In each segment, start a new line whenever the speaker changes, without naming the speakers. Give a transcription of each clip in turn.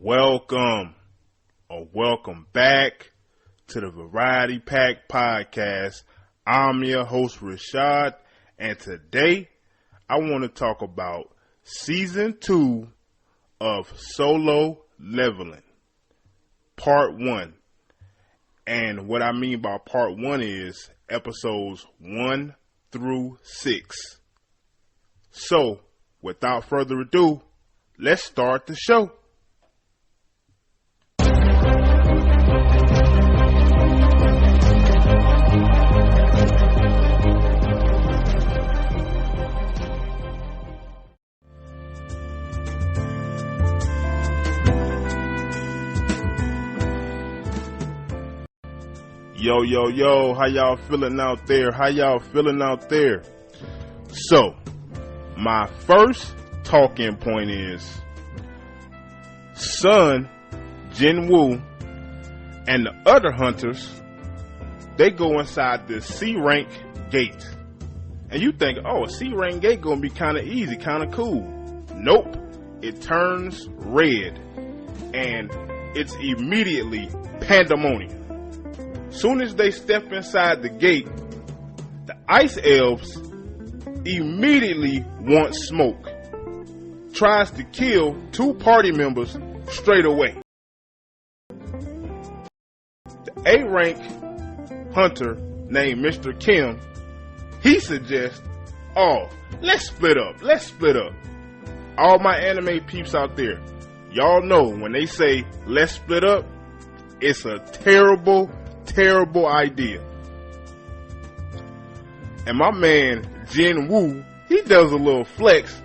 Welcome or welcome back to the Variety Pack Podcast. I'm your host Rashad, and today I want to talk about Season 2 of Solo Leveling, Part 1. And what I mean by Part 1 is episodes 1 through 6. So, without further ado, let's start the show. Yo, how y'all feeling out there? So, my first talking point is son, Jin Woo, and the other hunters, they go inside the C-rank gate. And you think, a C-rank gate gonna be kind of easy, kind of cool. Nope, it turns red, and it's immediately pandemonium. Soon as they step inside the gate, the ice elves immediately want smoke. Tries to kill 2 party members straight away. The A-rank hunter named Mr. Kim, he suggests, let's split up. All my anime peeps out there, y'all know when they say let's split up, it's a terrible idea. And my man Jin Woo, he does a little flex.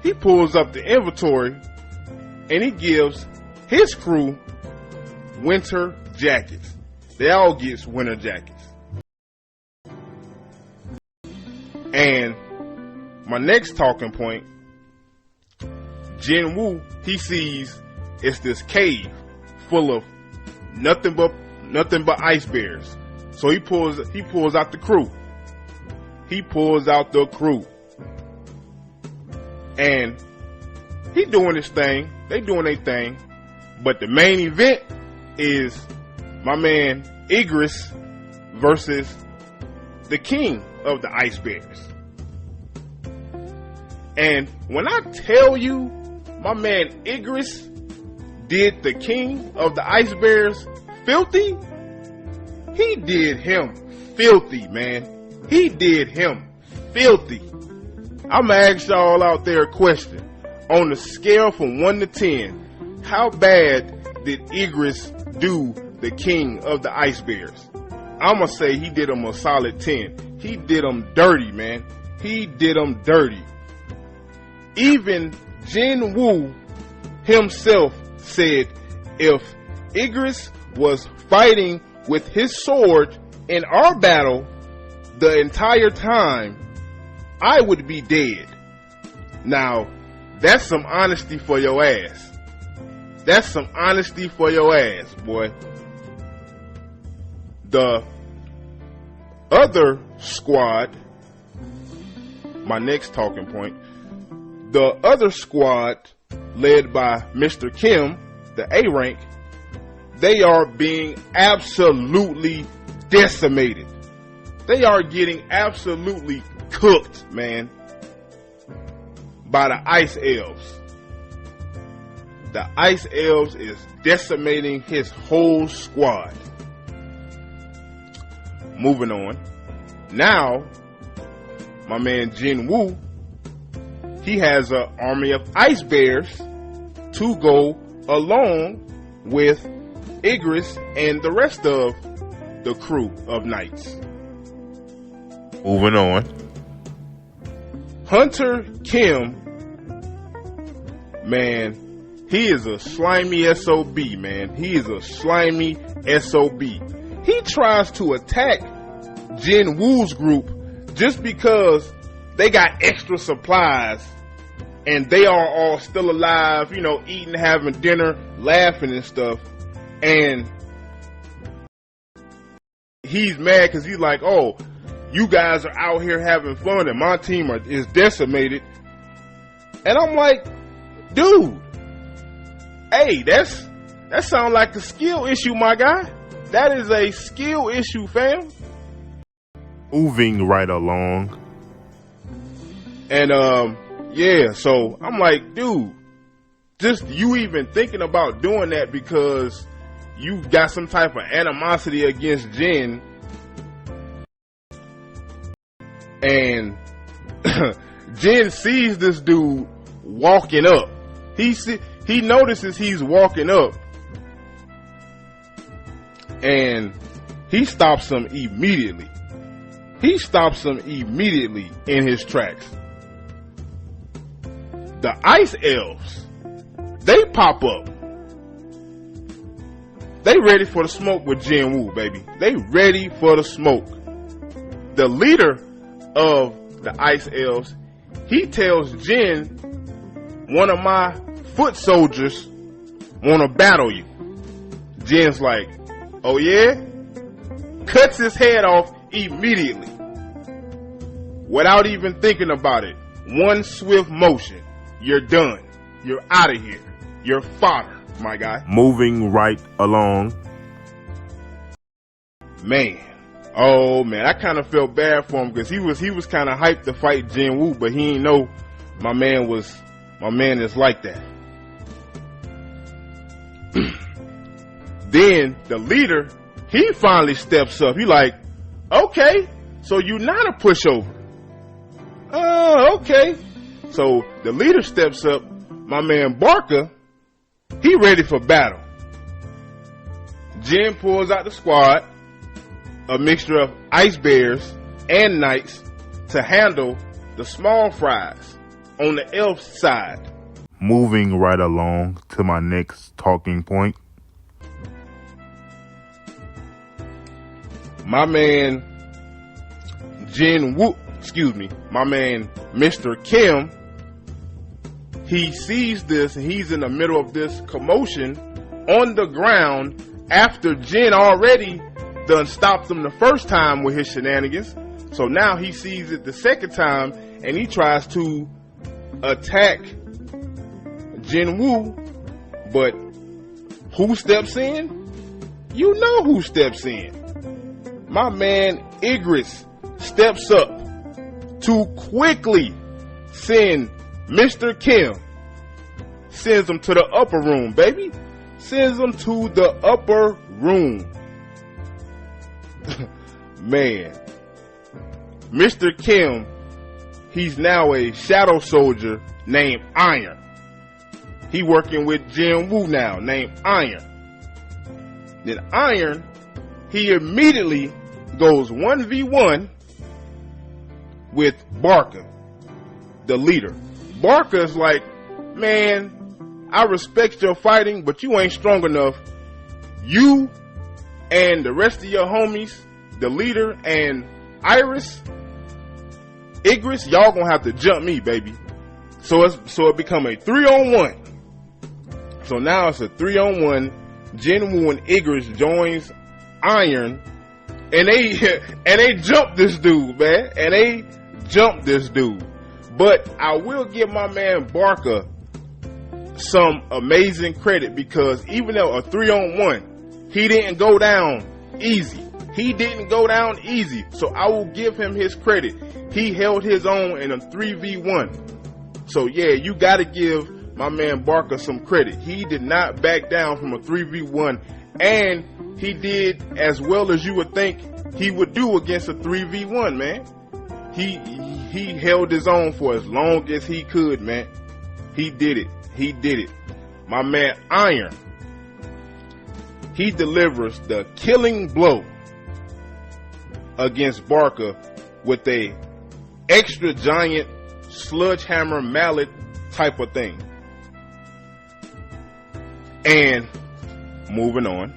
He pulls up the inventory and he gives his crew winter jackets. They all get winter jackets. And my next talking point, Jin Woo, he sees it's this cave full of nothing but ice bears. So he pulls out the crew. And he doing his thing. They doing their thing. But the main event is my man Igris versus the king of the ice bears. And when I tell you my man Igris did the king of the ice bears filthy, he did him filthy, man. He did him filthy. I'ma ask y'all out there a question. On a scale from 1 to 10, how bad did Igris do the king of the ice bears? I'ma say he did him a solid 10. He did him dirty, man. He did him dirty. Even Jin Woo himself said if Igris was fighting with his sword in our battle the entire time, I would be dead. Now, that's some honesty for your ass. That's some honesty for your ass, boy. The other squad, my next talking point, the other squad led by Mr. Kim, the A-rank, they are being absolutely decimated. They are getting absolutely cooked, man, by the ice elves. The ice elves is decimating his whole squad. Moving on. Now, my man Jin Woo, he has an army of ice bears to go along with Igris and the rest of the crew of knights. Moving on. Hunter Kim, man, he is a slimy SOB, man. He is a slimy SOB. He tries to attack Jin Woo's group just because they got extra supplies and they are all still alive, eating, having dinner, laughing and stuff. And he's mad because he's like, you guys are out here having fun and my team is decimated. And I'm like, dude, Hey, that sounds like a skill issue, my guy. That is a skill issue, fam.
Moving right along.
And yeah, so I'm like, dude, just you even thinking about doing that because you got some type of animosity against Jin. And Jin sees this dude walking up. He notices he's walking up, and he stops him immediately. He stops him immediately in his tracks. The Ice Elves, they pop up. They ready for the smoke with Jin Woo, baby. They ready for the smoke. The leader of the Ice Elves, he tells Jin, one of my foot soldiers wanna battle you. Jin's like, oh yeah? Cuts his head off immediately. Without even thinking about it. One swift motion. You're done. You're out of here. You're fodder, my guy.
Moving right along.
Man. Oh man, I kind of felt bad for him because he was kind of hyped to fight Jin Woo, but he didn't know my man is like that. Then the leader, he finally steps up. He like, okay, so you're not a pushover. Okay. So the leader steps up. My man Barker, he ready for battle. Jin pulls out the squad, a mixture of ice bears and knights to handle the small fries on the elf side.
Moving right along to my next talking point.
My man Jin Woo, my man Mr. Kim, he sees this and he's in the middle of this commotion on the ground after Jin already done stopped him the first time with his shenanigans. So now he sees it the second time and he tries to attack Jin Woo, but who steps in? You know who steps in. My man Igris steps up to quickly send Mr. Kim, sends him to the upper room, baby. Sends him to the upper room. Man, Mr. Kim, he's now a shadow soldier named Iron. He working with Jin Woo now, named Iron. Then Iron, he immediately goes 1v1 with Barker, the leader. Barker's like, man, I respect your fighting, but you ain't strong enough. You and the rest of your homies, the leader and Igris, y'all gonna have to jump me, baby. So it become a 3-on-1. So now it's a 3-on-1. Jin Woo and Igris joins Iron, and they jump this dude, man. And they jump this dude. But I will give my man Barker some amazing credit because even though a 3-on-1, he didn't go down easy. He didn't go down easy. So I will give him his credit. He held his own in a 3v1. So yeah, you gotta give my man Barker some credit. He did not back down from a 3v1, and he did as well as you would think he would do against a 3v1, man. He held his own for as long as he could, man. He did it. My man Iron, he delivers the killing blow against Barker with a extra giant sledgehammer mallet type of thing. And moving on,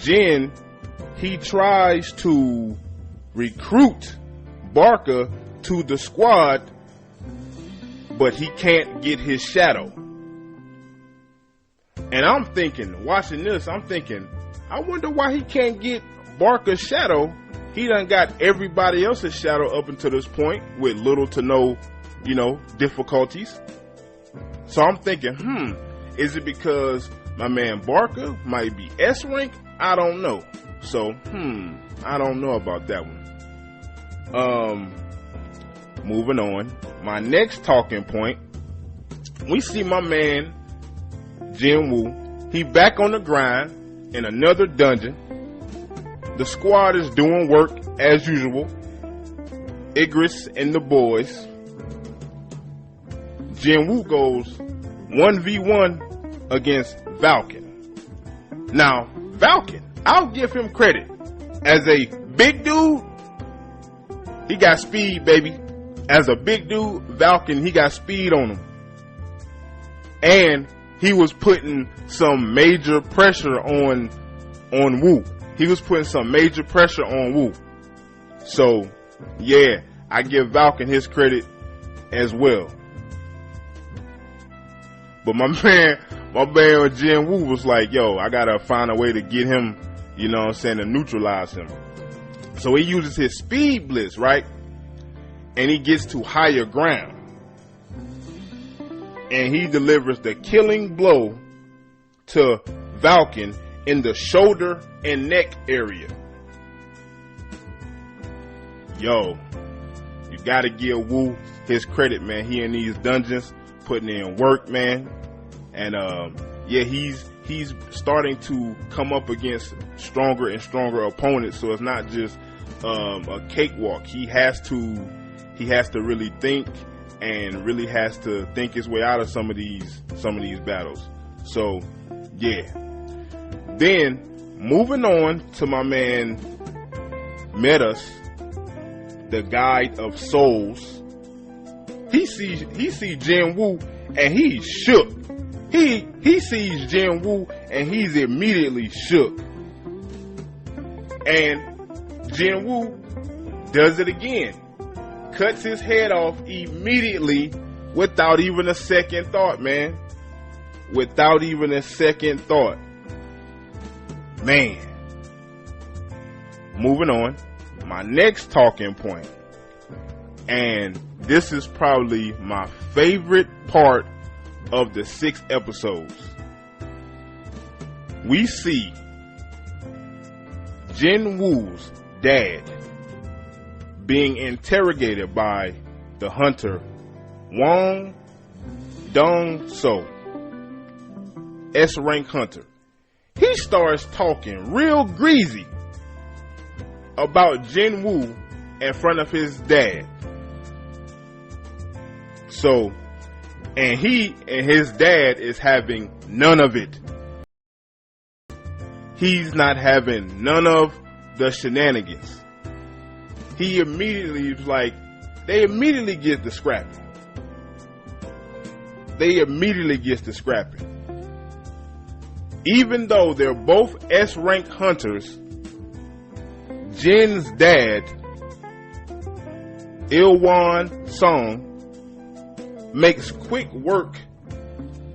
Jin, he tries to recruit Barker to the squad, but he can't get his shadow. And I'm thinking, watching this, I wonder why he can't get Barker's shadow. He done got everybody else's shadow up until this point with little to no, difficulties. So I'm thinking, is it because my man Barker might be S rank? I don't know. So, I don't know about that one. Moving on. My next talking point, we see my man Jin Woo. He back on the grind in another dungeon. The squad is doing work as usual. Igris and the boys. Jin Woo goes 1v1 against Falcon. Now, Falcon, I'll give him credit. As a big dude, he got speed, baby. As a big dude, Falcon, he got speed on him. And he was putting some major pressure on Woo. He was putting some major pressure on Woo. So, yeah, I give Falcon his credit as well. But my man Jin Woo was like, yo, I gotta find a way to get him, you know what I'm saying, to neutralize him. So he uses his speed blitz, right? And he gets to higher ground. And he delivers the killing blow to Falcon in the shoulder and neck area. Yo, you gotta give Woo his credit, man. He in these dungeons putting in work, man. And yeah, he's starting to come up against stronger and stronger opponents. So it's not just a cakewalk. He has to really think, and really has to think his way out of some of these battles. So yeah. Then moving on to my man Metas, the Guide of Souls. He sees Jin Woo and he's shook. He sees Jin Woo and he's immediately shook. And Jin Woo does it again. Cuts his head off immediately without even a second thought, man. Without even a second thought. Man. Moving on. My next talking point. And this is probably my favorite part of the 6 episodes. We see Jin Woo's dad being interrogated by the hunter Wong Dong So, S rank hunter. He starts talking real greasy about Jin Woo in front of his dad. So, and he and his dad is having none of it. He's not having none of the shenanigans. He immediately was like, they immediately get the scrapping. Even though they're both S rank hunters, Jin's dad, Ilwan Song, makes quick work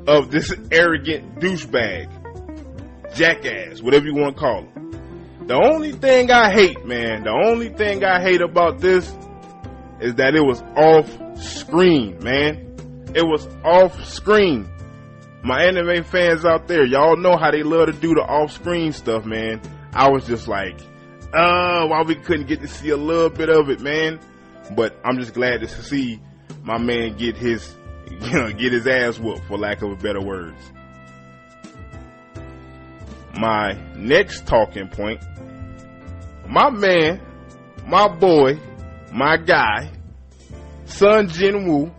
of this arrogant douchebag, jackass, whatever you want to call him. The only thing I hate, man, about this is that it was off screen, man. It was off screen. My anime fans out there, y'all know how they love to do the off screen stuff, man. I was just like, why we couldn't get to see a little bit of it, man. But I'm just glad to see my man get his ass whooped, for lack of a better words. My next talking point, my man, my boy, my guy, Son Jin Woo,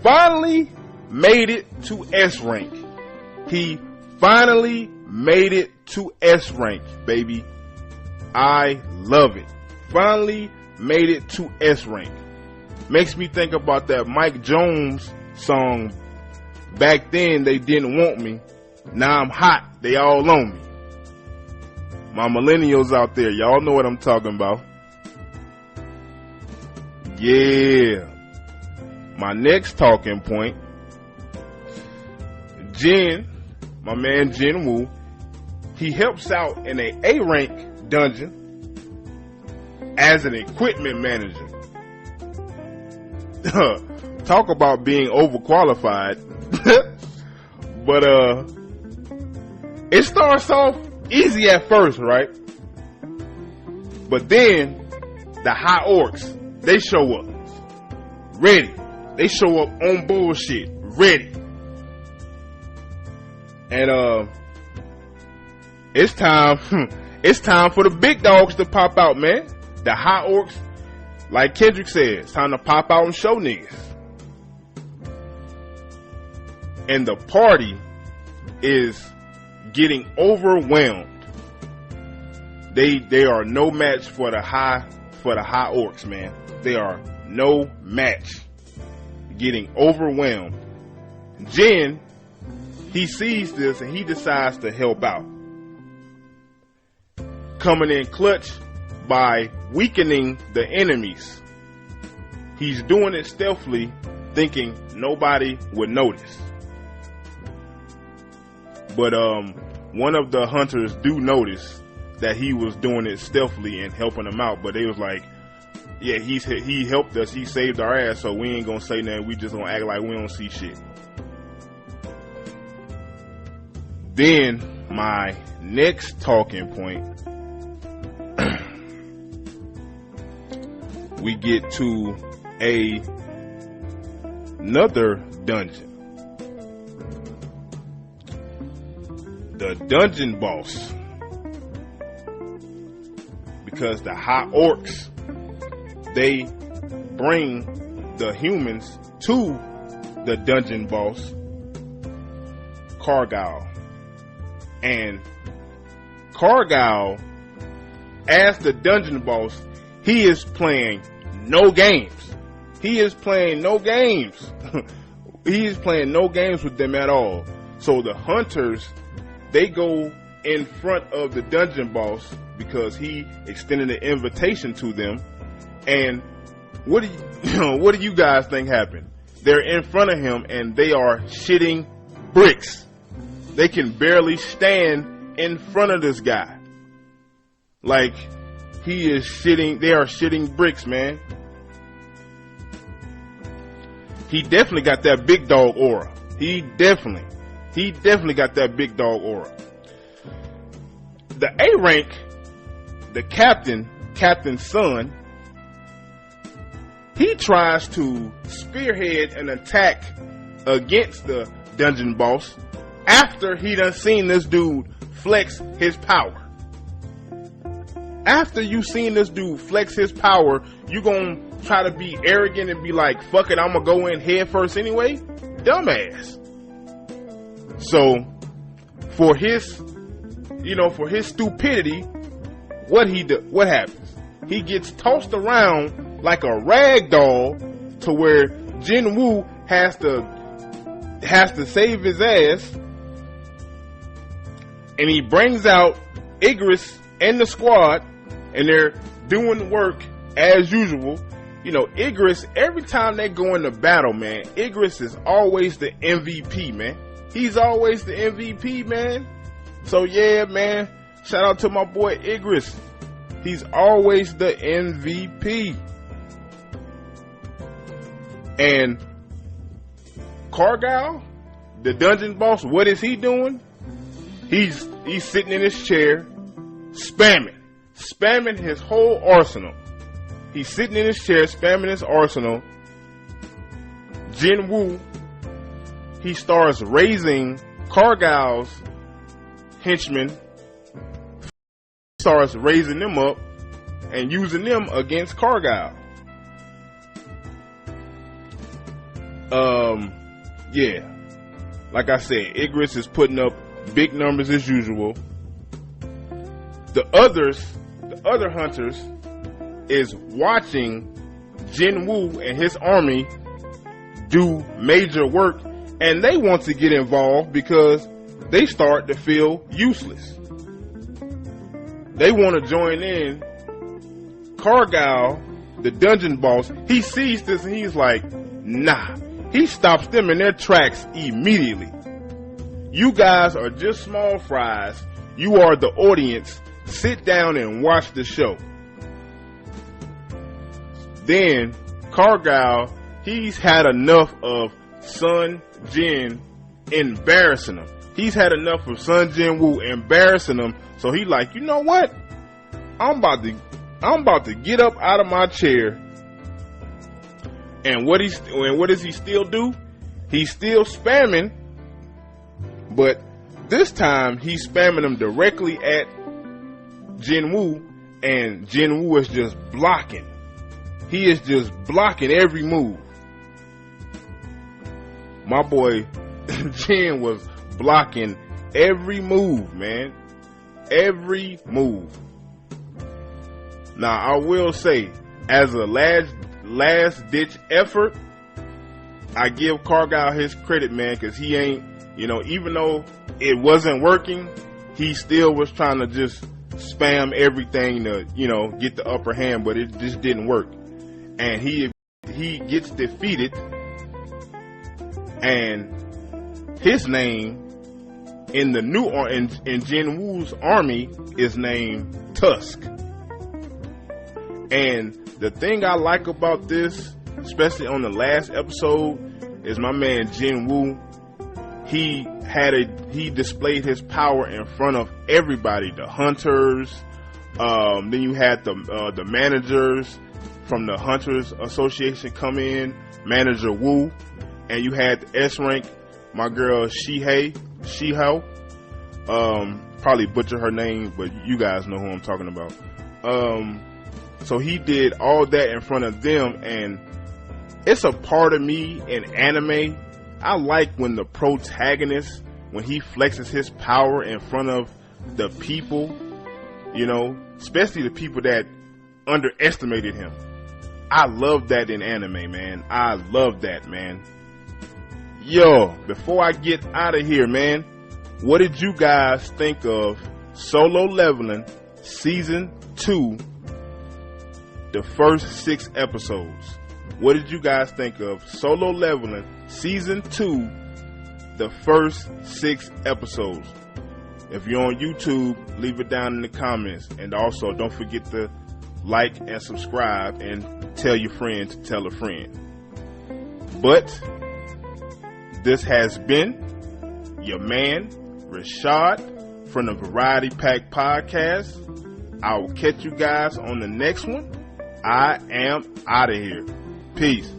finally made it to S rank. He finally made it to S rank, baby. I love it. Finally made it to S rank. Makes me think about that Mike Jones song, Back Then They Didn't Want Me, Now I'm Hot, They All On Me. My millennials out there, y'all know what I'm talking about. Yeah. My next talking point, my man Jin Woo, he helps out in a A-rank dungeon as an equipment manager. Talk about being overqualified. But it starts off easy at first, right? But then the high orcs, they show up ready. They show up on bullshit, ready. And it's time for the big dogs to pop out, man. The high orcs, like Kendrick said, it's time to pop out and show niggas. And the party is getting overwhelmed. They are no match for the high orcs, man. They are no match. Getting overwhelmed. Jin, he sees this and he decides to help out. Coming in clutch by weakening the enemies. He's doing it stealthily, thinking nobody would notice. But one of the hunters do notice that he was doing it stealthily and helping them out. But they was like, yeah, he helped us. He saved our ass, so we ain't gonna say nothing. We just gonna act like we don't see shit. Then my next talking point, we get to another dungeon. The dungeon boss. Because the high orcs, they bring the humans to the dungeon boss, Cargyle. And Cargyle, as the dungeon boss, he is playing no games. He is playing no games. He is playing no games with them at all. So the hunters, they go in front of the dungeon boss because he extended an invitation to them. And what do you guys think happened? They're in front of him and they are shitting bricks. They can barely stand in front of this guy. Like, he is shitting, they are shitting bricks, man. He definitely got that big dog aura. He definitely got that big dog aura. The A rank, the captain's son, he tries to spearhead an attack against the dungeon boss after he done seen this dude flex his power. After you seen this dude flex his power, you gonna try to be arrogant and be like, fuck it, I'm gonna go in head first anyway? Dumbass. So, for his stupidity, what happens? He gets tossed around like a rag doll to where Jin Woo has to save his ass, and he brings out Igris and the squad, and they're doing work as usual. You know, Igris, every time they go into battle, man, Igris is always the MVP, man. He's always the MVP, man. So yeah, man, shout out to my boy Igris. He's always the MVP. And Cargyle, the dungeon boss, what is he doing? He's sitting in his chair, spamming his whole arsenal. He's sitting in his chair, spamming his arsenal. Jin Woo, he starts raising Cargyle's henchmen, starts raising them up and using them against Cargyle. Yeah, like I said, Igris is putting up big numbers as usual. The other hunters is watching Jin Woo and his army do major work, and they want to get involved because they start to feel useless. They want to join in. Cargyle, the dungeon boss, he sees this and he's like, nah. He stops them in their tracks immediately. You guys are just small fries. You are the audience. Sit down and watch the show. Then Cargyle, he's had enough of son Jin embarrassing him. He's had enough of Sun Jin Woo embarrassing him. So he like, you know what? I'm about to get up out of my chair. And what does he still do? He's still spamming, but this time he's spamming him directly at Jin Woo, and Jin Woo is just blocking. He is just blocking every move. My boy Jin was blocking every move, man. Every move. Now, I will say, as a last ditch effort, I give Cargyle his credit, man, because he ain't, even though it wasn't working, he still was trying to just spam everything to, get the upper hand, but it just didn't work. And he gets defeated, and his name in the new in Jin Woo's army is named Tusk. And the thing I like about this, especially on the last episode, is my man Jin Woo. He displayed his power in front of everybody, the hunters. Then you had the managers from the Hunters Association come in, Manager Woo, and you had the S rank, my girl Shiho. Probably butcher her name, but you guys know who I'm talking about. So he did all that in front of them, and it's a part of me in anime. I like when the protagonist, when he flexes his power in front of the people, especially the people that underestimated him. I love that in anime, man. I love that, man. Yo, before I get out of here, man, what did you guys think of Solo Leveling Season 2, the first 6 episodes? What did you guys think of Solo Leveling Season 2, the first 6 episodes? If you're on YouTube, leave it down in the comments. And also, don't forget to like and subscribe and tell your friend to tell a friend. But this has been your man, Rashad, from the Variety Pack Podcast. I will catch you guys on the next one. I am out of here. Peace.